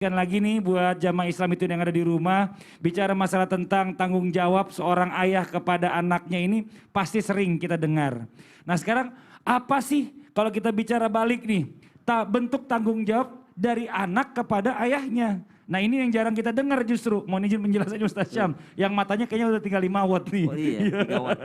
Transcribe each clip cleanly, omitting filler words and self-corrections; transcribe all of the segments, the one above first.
Kan lagi nih buat jamaah Islam itu yang ada di rumah, bicara masalah tentang tanggung jawab seorang ayah kepada anaknya ini pasti sering kita dengar. Nah sekarang apa sih kalau kita bicara balik nih, bentuk tanggung jawab dari anak kepada ayahnya. Nah ini yang jarang kita dengar justru. Mohon izin penjelasannya Ustaz Syam, yang matanya kayaknya udah tinggal 5 watt nih. Oh iya, 3 watt.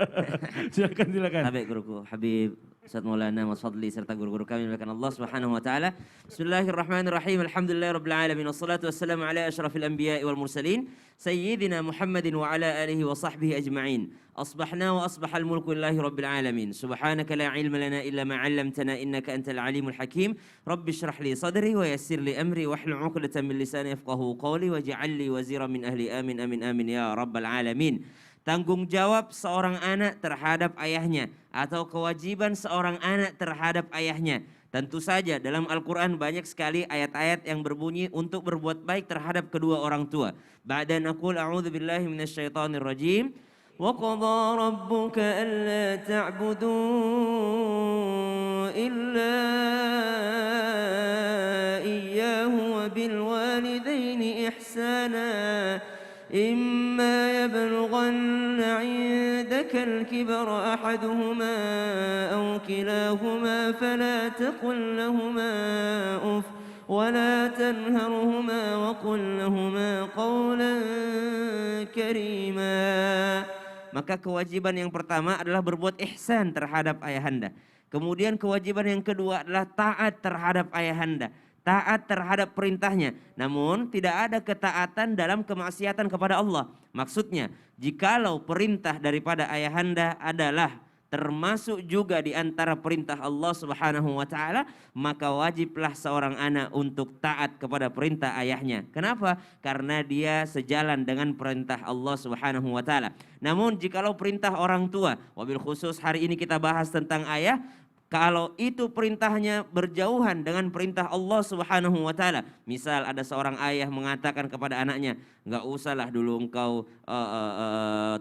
Silakan. Habib guruku, Habib Ustaz Maulana Mas Fadli serta guru-guru kami dimuliakan Allah Subhanahu wa taala. Bismillahirrahmanirrahim. Alhamdulillahirabbil alamin wassalatu wassalamu ala asyrafil anbiya'i wal mursalin sayyidina Muhammadin wa ala alihi wa sahbihi ajma'in. Asbahna wa asbahal mulku lillahi rabbil alamin. Subhanaka la ilma lana illa ma 'allamtana innaka antal alimul hakim. Rabbi shrah li sadri wa yassir li amri wahlul 'uqdatam min lisani yafqahu qawli waj'al li wazira min ahli amin amin amin ya rabbal alamin. Tanggung jawab seorang anak terhadap ayahnya atau kewajiban seorang anak terhadap ayahnya. Tentu saja dalam Al-Quran banyak sekali ayat-ayat yang berbunyi untuk berbuat baik terhadap kedua orang tua. Ba'da naqul a'udzu billahi minasyaitonir rajim. Wa qadha rabbuka alla ta'budu illa iyyahu wa bil walidaini ihsana. إما يبلغن عندك الكبر أحدهما أو كلاهما فلا تقل لهما أف ولا تنهرهما وقل لهما قولا كريما. Maka kewajiban yang pertama adalah berbuat ihsan terhadap ayahanda. Kemudian kewajiban yang kedua adalah taat terhadap ayahanda. Taat terhadap perintahnya, namun tidak ada ketaatan dalam kemaksiatan kepada Allah. Maksudnya, jikalau perintah daripada ayahanda adalah termasuk juga di antara perintah Allah Subhanahu wa taala, maka wajiblah seorang anak untuk taat kepada perintah ayahnya. Kenapa? Karena dia sejalan dengan perintah Allah Subhanahu wa taala. Namun jikalau perintah orang tua, wabil khusus hari ini kita bahas tentang ayah, kalau itu perintahnya berjauhan dengan perintah Allah Subhanahu wa taala. Misal ada seorang ayah mengatakan kepada anaknya, "Enggak usahlah dulu engkau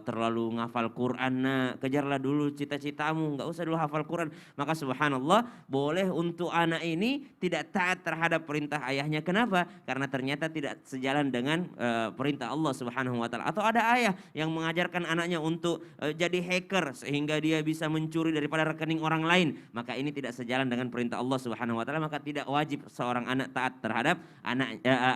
terlalu ngafal Quran, nak. Kejarlah dulu cita-citamu, enggak usah dulu hafal Quran." Maka subhanallah, boleh untuk anak ini tidak taat terhadap perintah ayahnya. Kenapa? Karena ternyata tidak sejalan dengan perintah Allah Subhanahu wa taala. Atau ada ayah yang mengajarkan anaknya untuk jadi hacker sehingga dia bisa mencuri daripada rekening orang lain. Maka ini tidak sejalan dengan perintah Allah Subhanahu wa taala, maka tidak wajib seorang anak taat terhadap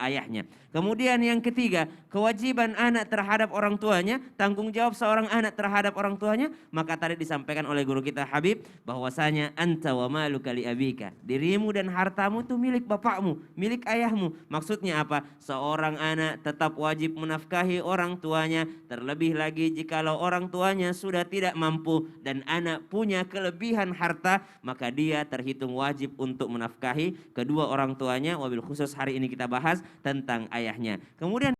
ayahnya. Kemudian yang ketiga, kewajiban anak terhadap orang tuanya, tanggung jawab seorang anak terhadap orang tuanya, maka tadi disampaikan oleh guru kita Habib bahwasanya anta wa maluka li abika. Dirimu dan hartamu itu milik bapakmu, milik ayahmu. Maksudnya apa? Seorang anak tetap wajib menafkahi orang tuanya, terlebih lagi jikalau orang tuanya sudah tidak mampu dan anak punya kelebihan harta, maka dia terhitung wajib untuk menafkahi kedua orang tuanya. Wabil khusus hari ini kita bahas tentang ayahnya. Kemudian